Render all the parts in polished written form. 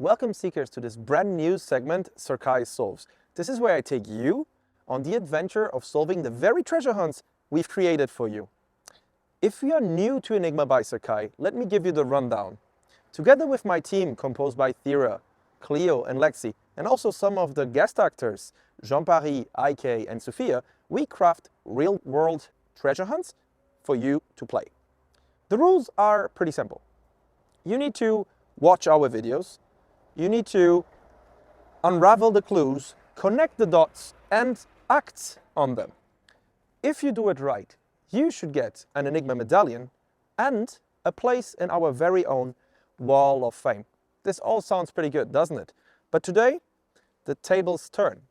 Welcome seekers to this brand new segment, Serkai Solves. This is where I take you on the adventure of solving the very treasure hunts we've created for you. If you are new to Enigma by Serkai, let me give you the rundown. Together with my team composed by Thera, Cleo and Lexi, and also some of the guest actors, Jean-Paris, IK and Sophia, we craft real-world treasure hunts for you to play. The rules are pretty simple. You need to watch our videos, you need to unravel the clues, connect the dots and act on them. If you do it right, you should get an Enigma medallion and a place in our very own Wall of Fame. This all sounds pretty good, doesn't it? But today, the tables turn.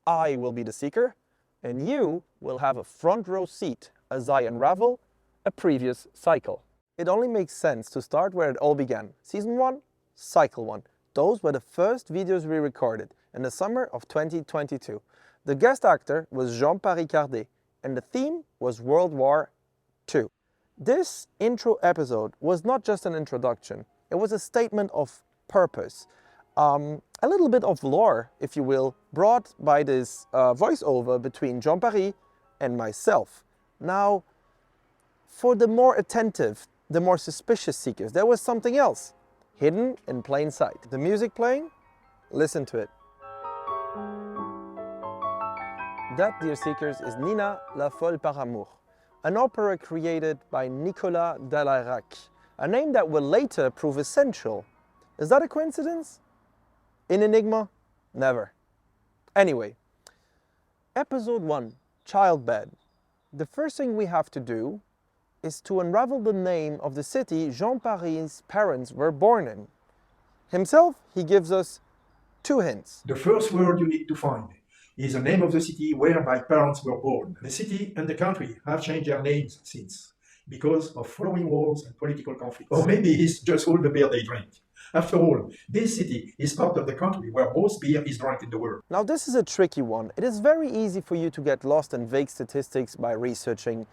I will be the seeker and you will have a front row seat as I unravel a previous cycle. It only makes sense to start where it all began. Season 1, Cycle 1. Those were the first videos we recorded in the summer of 2022. The guest actor was Jean-Paris and the theme was World War II. This intro episode was not just an introduction, it was a statement of purpose. A little bit of lore, if you will, brought by this voiceover between Jean-Paris and myself. Now, for the more attentive, the more suspicious seekers, there was something else, hidden in plain sight. The music playing? Listen to it. That, dear seekers, is Nina la Folle par Amour, an opera created by Nicolas Dalarac, a name that will later prove essential. Is that a coincidence? In Enigma? Never. Anyway, episode 1, Childbed. The first thing we have to do is to unravel the name of the city Jean-Paris' parents were born in. Himself, he gives us 2 hints. The first word you need to find is the name of the city where my parents were born. The city and the country have changed their names since, because of following wars and political conflicts. Or maybe it's just all the beer they drink. After all, this city is part of the country where most beer is drunk in the world. Now this is a tricky one. It is very easy for you to get lost in vague statistics by researching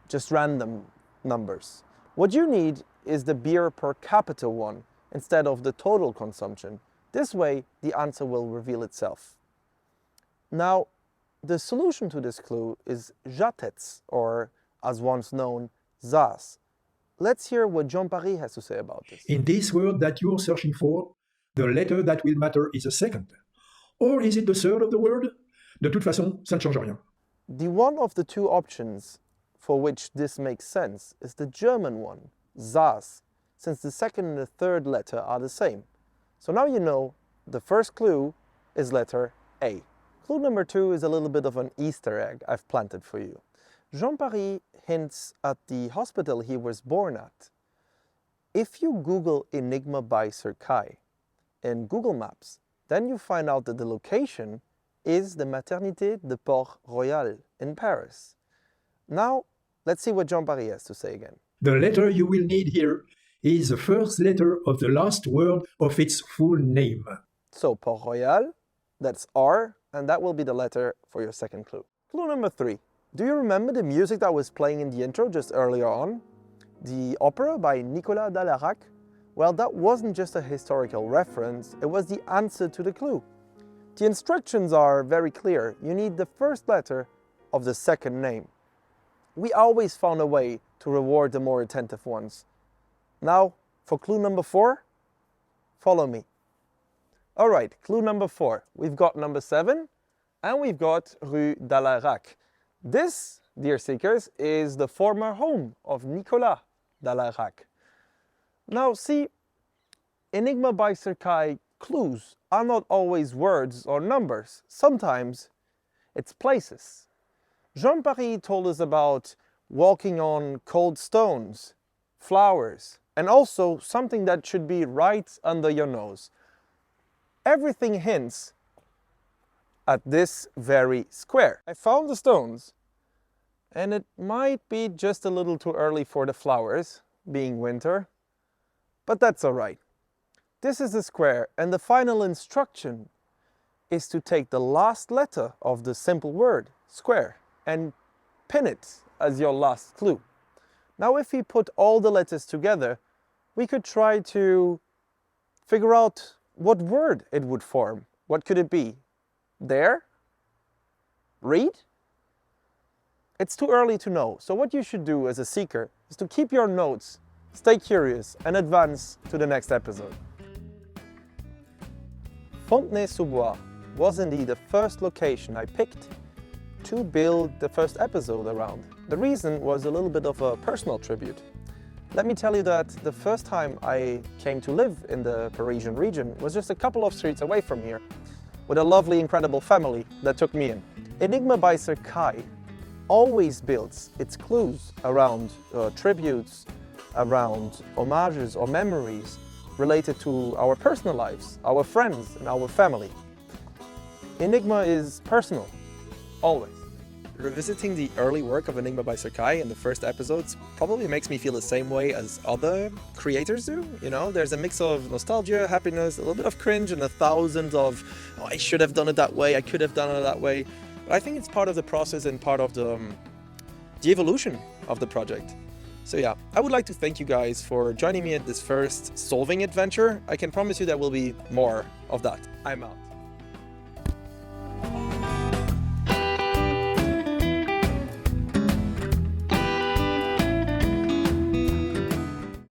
just random numbers. What you need is the beer per capita one instead of the total consumption. This way, the answer will reveal itself. Now, the solution to this clue is Jatets, or as once known, Zas. Let's hear what Jean-Paris has to say about this. In this word that you're searching for, the letter that will matter is a second. Or is it the third of the word? De toute façon, ça ne change rien. The one of the 2 options for which this makes sense is the German one, Zas, since the second and the third letter are the same. So now you know the first clue is letter A. Clue number 2 is a little bit of an Easter egg I've planted for you. Jean-Paris hints at the hospital he was born at. If you Google Enigma by Serkai in Google Maps, then you find out that the location is the Maternité de Port-Royal in Paris. Now, let's see what Jean-Paris has to say again. The letter you will need here is the first letter of the last word of its full name. So, Port-Royal, that's R, and that will be the letter for your second clue. Clue number 3. Do you remember the music that was playing in the intro just earlier on? The opera by Nicolas Dalarac? Well, that wasn't just a historical reference, it was the answer to the clue. The instructions are very clear. You need the first letter of the second name. We always found a way to reward the more attentive ones. Now, for clue number 4, follow me. All right, clue number 4. We've got number 7, and we've got Rue Dalarac. This, dear seekers, is the former home of Nicolas Dalarac. Now, see, Enigma by Serkai clues are not always words or numbers. Sometimes it's places. Jean-Paris told us about walking on cold stones, flowers, and also something that should be right under your nose. Everything hints at this very square. I found the stones, and it might be just a little too early for the flowers, being winter, but that's all right. This is the square, and the final instruction is to take the last letter of the simple word, square, and pin it as your last clue. Now, if we put all the letters together, we could try to figure out what word it would form. What could it be? There? Read? It's too early to know, so what you should do as a seeker is to keep your notes, stay curious, and advance to the next episode. Fontenay-sous-Bois was indeed the first location I picked to build the first episode around. The reason was a little bit of a personal tribute. Let me tell you that the first time I came to live in the Parisian region was just a couple of streets away from here, with a lovely, incredible family that took me in. Enigma by Serkai always builds its clues around tributes, around homages or memories related to our personal lives, our friends and our family. Enigma is personal, always. Revisiting the early work of Enigma by Serkai in the first episodes probably makes me feel the same way as other creators do. You know, there's a mix of nostalgia, happiness, a little bit of cringe, and a thousand of, oh, I should have done it that way, I could have done it that way. But I think it's part of the process and part of the evolution of the project. So yeah, I would like to thank you guys for joining me at this first solving adventure. I can promise you there will be more of that. I'm out.